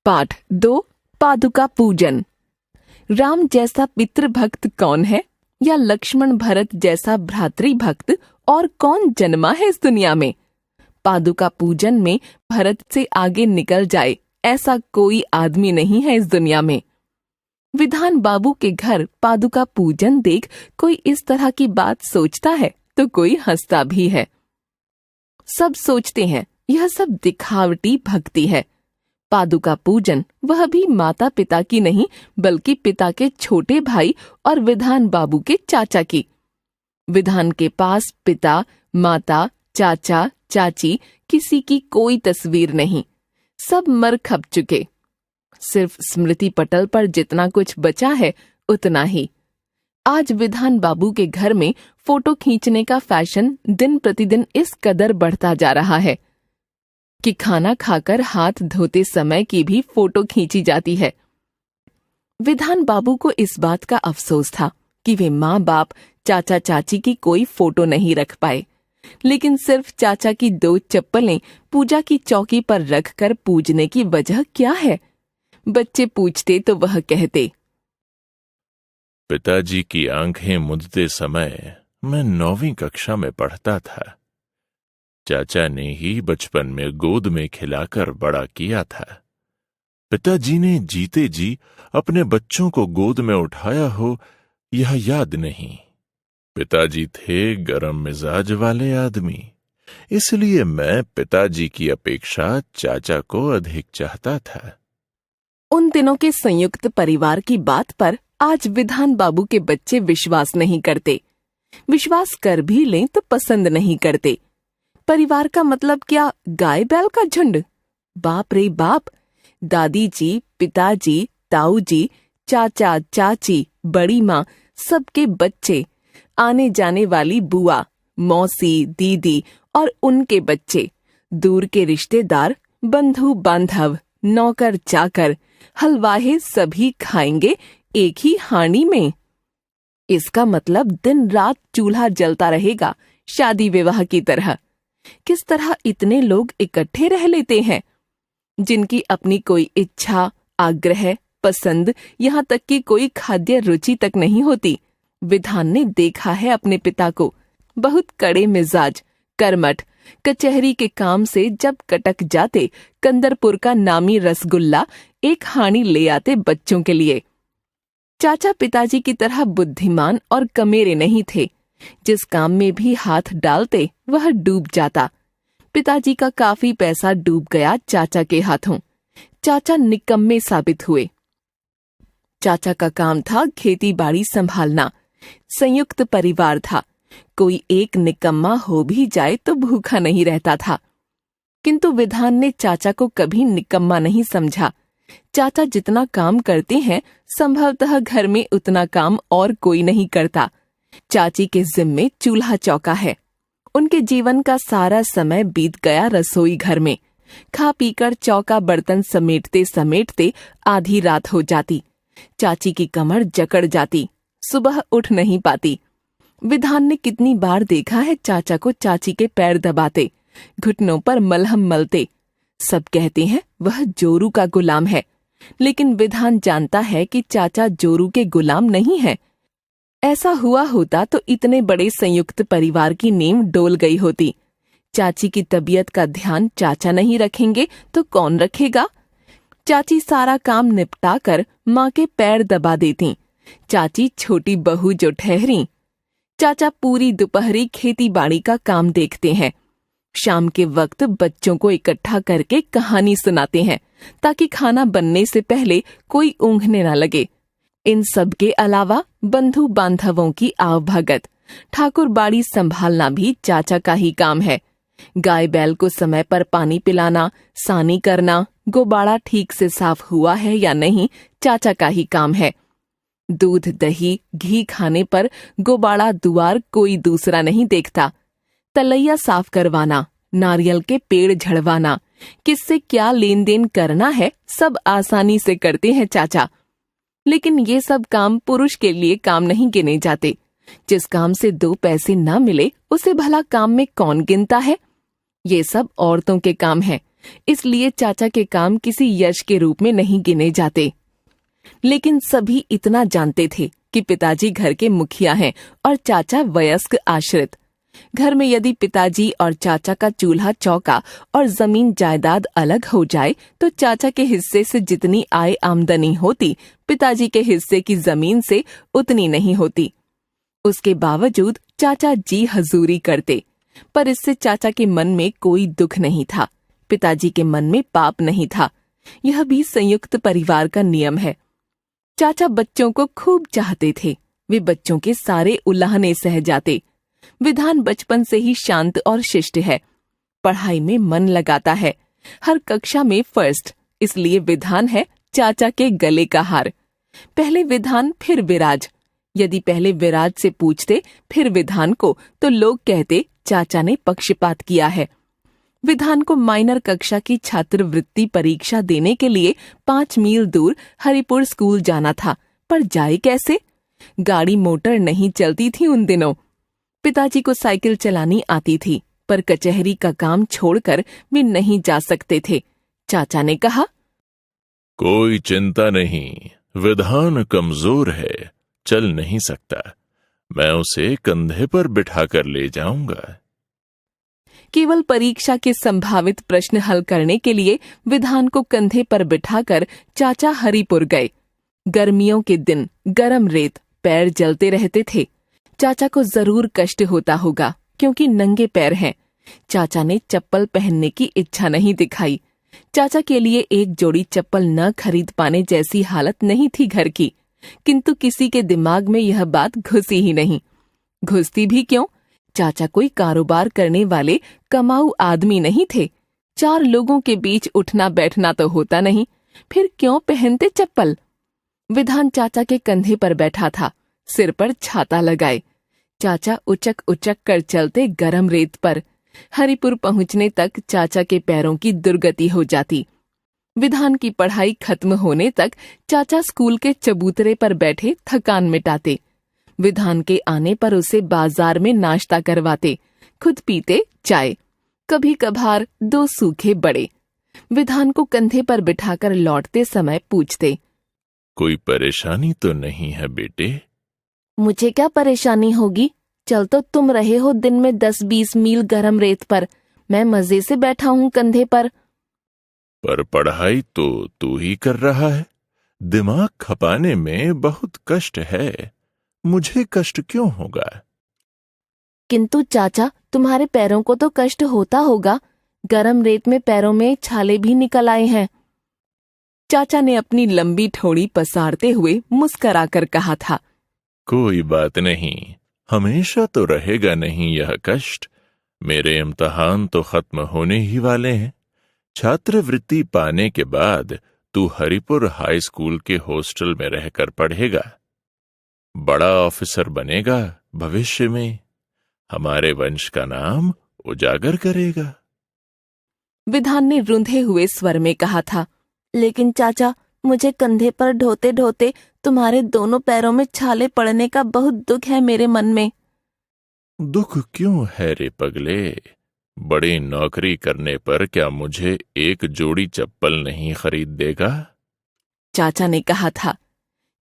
पाठ 2 पादुका पूजन। राम जैसा पितृभक्त कौन है, या लक्ष्मण भरत जैसा भ्रातृभक्त और कौन जन्मा है इस दुनिया में। पादुका पूजन में भरत से आगे निकल जाए ऐसा कोई आदमी नहीं है इस दुनिया में। विधान बाबू के घर पादुका पूजन देख कोई इस तरह की बात सोचता है तो कोई हंसता भी है। सब सोचते हैं यह सब दिखावटी भक्ति है। पादुका पूजन वह भी माता पिता की नहीं बल्कि पिता के छोटे भाई और विधान बाबू के चाचा की। विधान के पास पिता, माता, चाचा, चाची किसी की कोई तस्वीर नहीं, सब मर खप चुके। सिर्फ स्मृति पटल पर जितना कुछ बचा है उतना ही। आज विधान बाबू के घर में फोटो खींचने का फैशन दिन प्रतिदिन इस कदर बढ़ता जा रहा है कि खाना खाकर हाथ धोते समय की भी फोटो खींची जाती है। विधान बाबू को इस बात का अफसोस था कि वे माँ बाप, चाचा चाची की कोई फोटो नहीं रख पाए, लेकिन सिर्फ चाचा की 2 चप्पलें पूजा की चौकी पर रखकर पूजने की वजह क्या है। बच्चे पूछते तो वह कहते, पिताजी की आंखें मूंदते समय मैं 9वीं कक्षा में पढ़ता था। चाचा ने ही बचपन में गोद में खिलाकर बड़ा किया था। पिताजी ने जीते जी अपने बच्चों को गोद में उठाया हो यह याद नहीं। पिताजी थे गरम मिजाज वाले आदमी, इसलिए मैं पिताजी की अपेक्षा चाचा को अधिक चाहता था। उन दिनों के संयुक्त परिवार की बात पर आज विधान बाबू के बच्चे विश्वास नहीं करते। विश्वास कर भी लें तो पसंद नहीं करते। परिवार का मतलब क्या गाय बैल का झुंड? बाप रे बाप, दादी जी, पिताजी, ताऊ जी, चाचा चाची, बड़ी माँ, सबके बच्चे, आने जाने वाली बुआ, मौसी, दीदी और उनके बच्चे, दूर के रिश्तेदार, बंधु बांधव, नौकर चाकर, हलवाहे सभी खाएंगे एक ही हांडी में। इसका मतलब दिन रात चूल्हा जलता रहेगा, शादी विवाह की तरह। किस तरह इतने लोग इकट्ठे रह लेते हैं, जिनकी अपनी कोई इच्छा, आग्रह, पसंद, यहाँ तक कि कोई खाद्य रुचि तक नहीं होती। विधान ने देखा है अपने पिता को, बहुत कड़े मिजाज, कर्मठ, कचहरी के काम से जब कटक जाते कंदरपुर का नामी रसगुल्ला एक हांडी ले आते बच्चों के लिए। चाचा पिताजी की तरह बुद्धिमान और कमेरे नहीं थे। जिस काम में भी हाथ डालते वह डूब जाता। पिताजी का काफी पैसा डूब गया चाचा के हाथों। चाचा निकम्मे साबित हुए। चाचा का काम था खेती बाड़ी संभालना। संयुक्त परिवार था, कोई एक निकम्मा हो भी जाए तो भूखा नहीं रहता था। किंतु विधान ने चाचा को कभी निकम्मा नहीं समझा। चाचा जितना काम करते हैं संभवतः घर में उतना काम और कोई नहीं करता। चाची के जिम्मे चूल्हा चौका है। उनके जीवन का सारा समय बीत गया रसोई घर में। खा पीकर चौका बर्तन समेटते समेटते आधी रात हो जाती। चाची की कमर जकड़ जाती, सुबह उठ नहीं पाती। विधान ने कितनी बार देखा है चाचा को चाची के पैर दबाते, घुटनों पर मलहम मलते। सब कहते हैं वह जोरू का गुलाम है, लेकिन विधान जानता है कि चाचा जोरू के गुलाम नहीं है। ऐसा हुआ होता तो इतने बड़े संयुक्त परिवार की नींव डोल गई होती। चाची की तबीयत का ध्यान चाचा नहीं रखेंगे तो कौन रखेगा। चाची सारा काम निपटा कर माँ के पैर दबा देती। चाची छोटी बहू जो ठहरी। चाचा पूरी दोपहरी खेती बाड़ी का काम देखते हैं। शाम के वक्त बच्चों को इकट्ठा करके कहानी सुनाते हैं ताकि खाना बनने से पहले कोई ऊँघने न लगे। इन सब के अलावा बंधु बांधवों की आवभगत, ठाकुर बाड़ी संभालना भी चाचा का ही काम है। गाय बैल को समय पर पानी पिलाना, सानी करना, गोबाड़ा ठीक से साफ हुआ है या नहीं, चाचा का ही काम है। दूध, दही, घी खाने पर गोबाड़ा दुआर कोई दूसरा नहीं देखता। तलैया साफ करवाना, नारियल के पेड़ झड़वाना, किससे क्या लेन देन करना है, सब आसानी से करते हैं चाचा। लेकिन ये सब काम पुरुष के लिए काम नहीं गिने जाते। जिस काम से 2 पैसे न मिले उसे भला काम में कौन गिनता है। ये सब औरतों के काम है, इसलिए चाचा के काम किसी यश के रूप में नहीं गिने जाते। लेकिन सभी इतना जानते थे कि पिताजी घर के मुखिया हैं और चाचा वयस्क आश्रित। घर में यदि पिताजी और चाचा का चूल्हा चौका और जमीन जायदाद अलग हो जाए तो चाचा के हिस्से से जितनी आय आमदनी होती, पिताजी के हिस्से की जमीन से उतनी नहीं होती। उसके बावजूद चाचा जी हजूरी करते, पर इससे चाचा के मन में कोई दुख नहीं था, पिताजी के मन में पाप नहीं था। यह भी संयुक्त परिवार का नियम है। चाचा बच्चों को खूब चाहते थे, वे बच्चों के सारे उलाहने सह जाते। विधान बचपन से ही शांत और शिष्ट है, पढ़ाई में मन लगाता है, हर कक्षा में फर्स्ट, इसलिए विधान है चाचा के गले का हार। पहले विधान फिर विराज। यदि पहले विराज से पूछते फिर विधान को तो लोग कहते चाचा ने पक्षपात किया है। विधान को माइनर कक्षा की छात्रवृत्ति परीक्षा देने के लिए 5 मील दूर हरिपुर स्कूल जाना था, पर जाए कैसे? गाड़ी मोटर नहीं चलती थी उन दिनों। पिताजी को साइकिल चलानी आती थी, पर कचहरी का काम छोड़कर वे नहीं जा सकते थे। चाचा ने कहा, कोई चिंता नहीं, विधान कमजोर है, चल नहीं सकता, मैं उसे कंधे पर बिठाकर ले जाऊंगा। केवल परीक्षा के संभावित प्रश्न हल करने के लिए विधान को कंधे पर बिठाकर चाचा हरिपुर गए। गर्मियों के दिन गरम रेत, पैर जलते रहते थे। चाचा को जरूर कष्ट होता होगा क्योंकि नंगे पैर हैं। चाचा ने चप्पल पहनने की इच्छा नहीं दिखाई। चाचा के लिए एक जोड़ी चप्पल न खरीद पाने जैसी हालत नहीं थी घर की, किंतु किसी के दिमाग में यह बात घुसी ही नहीं। घुसती भी क्यों? चाचा कोई कारोबार करने वाले कमाऊ आदमी नहीं थे। 4 लोगों के बीच उठना बैठना तो होता नहीं, फिर क्यों पहनते चप्पल? विधान चाचा के कंधे पर बैठा था, सिर पर छाता लगाए। चाचा उचक उचक कर चलते गरम रेत पर। हरिपुर पहुंचने तक चाचा के पैरों की दुर्गति हो जाती। विधान की पढ़ाई खत्म होने तक चाचा स्कूल के चबूतरे पर बैठे थकान मिटाते। विधान के आने पर उसे बाजार में नाश्ता करवाते, खुद पीते चाय, कभी कभार 2 सूखे बड़े। विधान को कंधे पर बिठाकर लौटते समय पूछते, कोई परेशानी तो नहीं है बेटे? मुझे क्या परेशानी होगी? चल तो तुम रहे हो दिन में 10-20 मील गरम रेत पर, मैं मजे से बैठा हूँ कंधे पर। पर पढ़ाई तो तू ही कर रहा है, दिमाग खपाने में बहुत कष्ट है, मुझे कष्ट क्यों होगा? किंतु चाचा, तुम्हारे पैरों को तो कष्ट होता होगा, गरम रेत में पैरों में छाले भी निकल आए हैं। चाचा ने अपनी लंबी ठोड़ी पसारते हुए मुस्कराकर कहा था, कोई बात नहीं, हमेशा तो रहेगा नहीं यह कष्ट। मेरे इम्तिहान तो खत्म होने ही वाले हैं। छात्रवृत्ति पाने के बाद तू हरिपुर हाई स्कूल के हॉस्टल में रहकर पढ़ेगा, बड़ा ऑफिसर बनेगा, भविष्य में हमारे वंश का नाम उजागर करेगा। विधान ने रुंधे हुए स्वर में कहा था, लेकिन चाचा, मुझे कंधे पर ढोते ढोते तुम्हारे दोनों पैरों में छाले पड़ने का बहुत दुख है मेरे मन में। दुख क्यों है रे पगले? बड़ी नौकरी करने पर क्या मुझे एक जोड़ी चप्पल नहीं खरीद देगा? चाचा ने कहा था।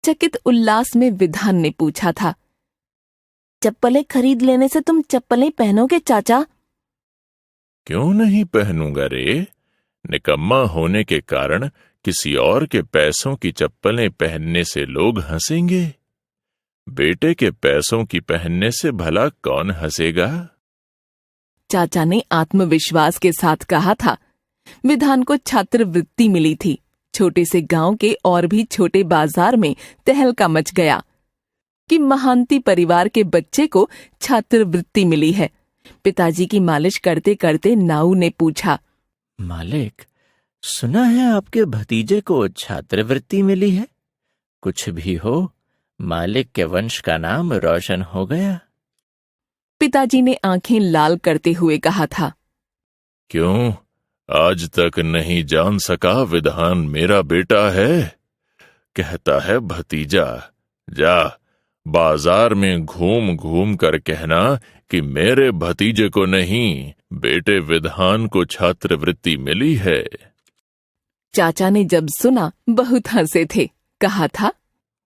चकित उल्लास में विधान ने पूछा था, चप्पलें खरीद लेने से तुम चप्पलें पहनोगे चाचा? क्यों नहीं पहनूंगा रे? निकम्मा होने के कारण किसी और के पैसों की चप्पलें पहनने से लोग हंसेंगे, बेटे के पैसों की पहनने से भला कौन हंसेगा? चाचा ने आत्मविश्वास के साथ कहा था। विधान को छात्रवृत्ति मिली थी। छोटे से गांव के और भी छोटे बाजार में तहलका मच गया कि महांती परिवार के बच्चे को छात्रवृत्ति मिली है। पिताजी की मालिश करते करते नाऊ ने पूछा, मालिक, सुना है आपके भतीजे को छात्रवृत्ति मिली है? कुछ भी हो, मालिक के वंश का नाम रोशन हो गया। पिताजी ने आंखें लाल करते हुए कहा था, क्यों आज तक नहीं जान सका विधान मेरा बेटा है? कहता है भतीजा, जा बाजार में घूम घूम कर कहना कि मेरे भतीजे को नहीं, बेटे विधान को छात्रवृत्ति मिली है। चाचा ने जब सुना बहुत हंसे थे। कहा था,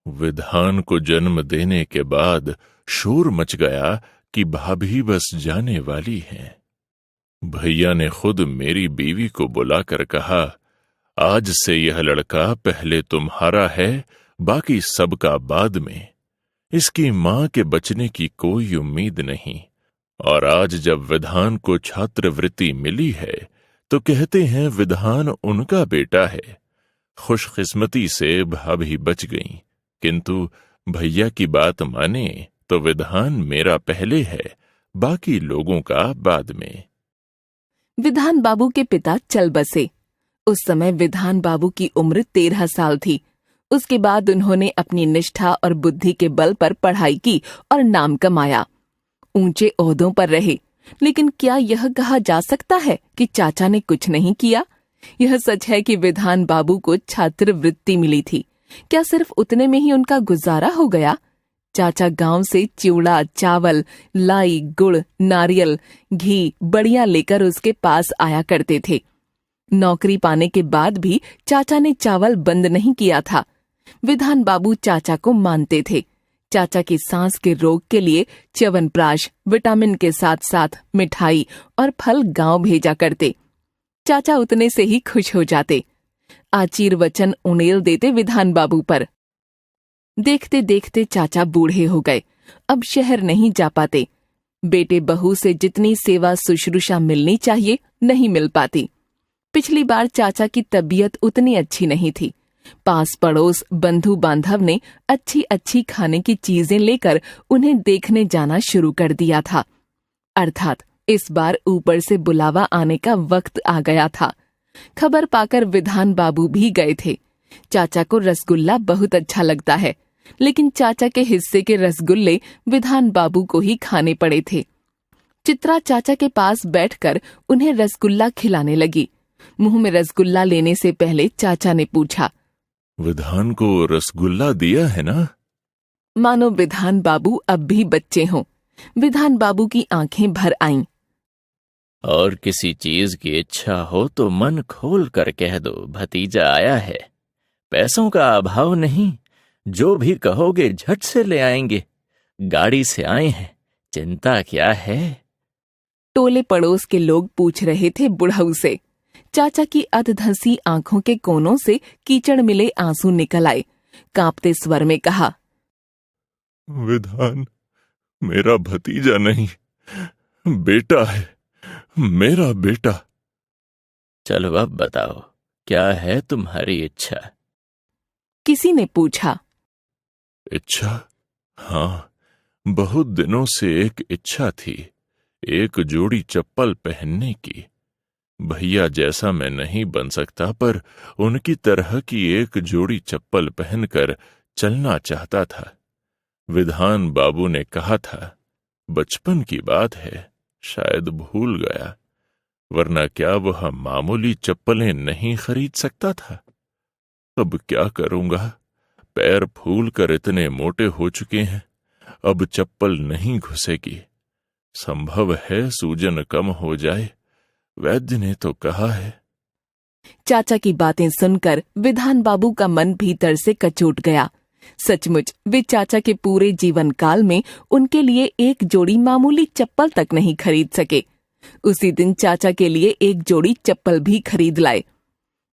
विधान को जन्म देने के बाद शोर मच गया कि भाभी बस जाने वाली हैं। भैया ने खुद मेरी बीवी को बुलाकर कहा, आज से यह लड़का पहले तुम्हारा है, बाकी सबका बाद में। इसकी मां के बचने की कोई उम्मीद नहीं। और आज जब विधान को छात्रवृत्ति मिली है तो कहते हैं विधान उनका बेटा है। खुशकिस्मती से भाभी बच गई, किंतु भैया की बात माने तो विधान मेरा पहले है, बाकी लोगों का बाद में। विधान बाबू के पिता चल बसे। उस समय विधान बाबू की उम्र 13 साल थी। उसके बाद उन्होंने अपनी निष्ठा और बुद्धि के बल पर पढ़ाई की और नाम कमाया। ऊंचे ओहदों पर रहे, लेकिन क्या यह कहा जा सकता है कि चाचा ने कुछ नहीं किया? यह सच है कि विधान बाबू को छात्रवृत्ति मिली थी। क्या सिर्फ उतने में ही उनका गुजारा हो गया? चाचा गांव से चिवड़ा, चावल, लाई, गुड़, नारियल, घी, बड़ियां लेकर उसके पास आया करते थे। नौकरी पाने के बाद भी चाचा ने चावल बंद नहीं किया था। विधान बाबू चाचा को मानते थे। चाचा की सांस के रोग के लिए च्यवनप्राश, विटामिन के साथ साथ मिठाई और फल गांव भेजा करते। चाचा उतने से ही खुश हो जाते। आशीर्वचन उड़ेल देते विधान बाबू पर। देखते देखते चाचा बूढ़े हो गए। अब शहर नहीं जा पाते। बेटे बहू से जितनी सेवा शुश्रूषा मिलनी चाहिए नहीं मिल पाती। पिछली बार चाचा की तबीयत उतनी अच्छी नहीं थी। पास पड़ोस बंधु बांधव ने अच्छी अच्छी खाने की चीजें लेकर उन्हें देखने जाना शुरू कर दिया था। अर्थात इस बार ऊपर से बुलावा आने का वक्त आ गया था। खबर पाकर विधान बाबू भी गए थे। चाचा को रसगुल्ला बहुत अच्छा लगता है, लेकिन चाचा के हिस्से के रसगुल्ले विधान बाबू को ही खाने पड़े थे। चित्रा चाचा के पास बैठकर उन्हें रसगुल्ला खिलाने लगी। मुंह में रसगुल्ला लेने से पहले चाचा ने पूछा, विधान को रसगुल्ला दिया है ना? मानो विधान बाबू अब भी बच्चे हों। विधान बाबू की आंखें भर आईं। और किसी चीज की इच्छा हो तो मन खोल कर कह दो, भतीजा आया है। पैसों का अभाव नहीं, जो भी कहोगे झट से ले आएंगे। गाड़ी से आए हैं, चिंता क्या है? टोले पड़ोस के लोग पूछ रहे थे बुढ़ऊ से। चाचा की अधधंसी आंखों के कोनों से कीचड़ मिले आंसू निकल आए। कांपते स्वर में कहा, विधान मेरा भतीजा नहीं, बेटा है, मेरा बेटा। चलो अब बताओ, क्या है तुम्हारी इच्छा? किसी ने पूछा। इच्छा? हाँ, बहुत दिनों से एक इच्छा थी, एक जोड़ी चप्पल पहनने की। भैया जैसा मैं नहीं बन सकता, पर उनकी तरह की एक जोड़ी चप्पल पहनकर चलना चाहता था। विधान बाबू ने कहा था, बचपन की बात है, शायद भूल गया, वरना क्या वह मामूली चप्पलें नहीं खरीद सकता था? अब क्या करूंगा? पैर फूल कर इतने मोटे हो चुके हैं, अब चप्पल नहीं घुसेगी। संभव है सूजन कम हो जाए, वैद्य ने तो कहा है। चाचा की बातें सुनकर विधान बाबू का मन भीतर से कचोट गया। सचमुच वे चाचा के पूरे जीवन काल में उनके लिए एक जोड़ी मामूली चप्पल तक नहीं खरीद सके। उसी दिन चाचा के लिए एक जोड़ी चप्पल भी खरीद लाए।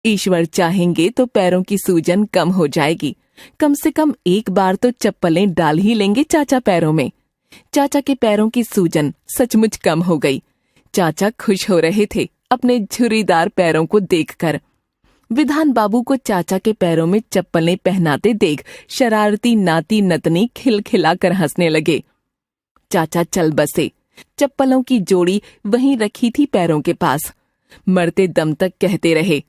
ईश्वर चाहेंगे तो पैरों की सूजन कम हो जाएगी। कम से कम एक बार तो चप्पलें डाल ही लेंगे चाचा पैरों में। चाचा के पैरों की सूजन सचमुच कम हो गई। चाचा खुश हो रहे थे अपने झुर्रीदार पैरों को देखकर। विधान बाबू को चाचा के पैरों में चप्पलें पहनाते देख शरारती नाती नतनी खिलखिलाकर हंसने लगे। चाचा चल बसे। चप्पलों की जोड़ी वहीं रखी थी पैरों के पास। मरते दम तक कहते रहे,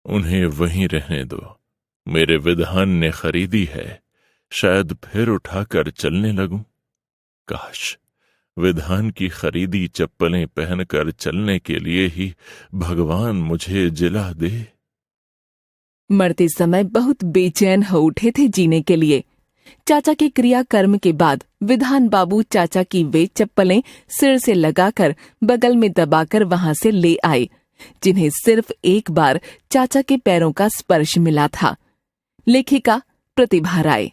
उन्हें वहीं रहने दो, मेरे विधान ने खरीदी है, शायद फिर उठाकर चलने लगूं। काश विधान की खरीदी चप्पलें पहनकर चलने के लिए ही भगवान मुझे जिला दे। मरते समय बहुत बेचैन हो उठे थे जीने के लिए। चाचा के क्रियाकर्म के बाद विधान बाबू चाचा की वे चप्पलें सिर से लगाकर बगल में दबाकर वहां से ले आए, जिन्हें सिर्फ एक बार चाचा के पैरों का स्पर्श मिला था। लेखिका प्रतिभा राय।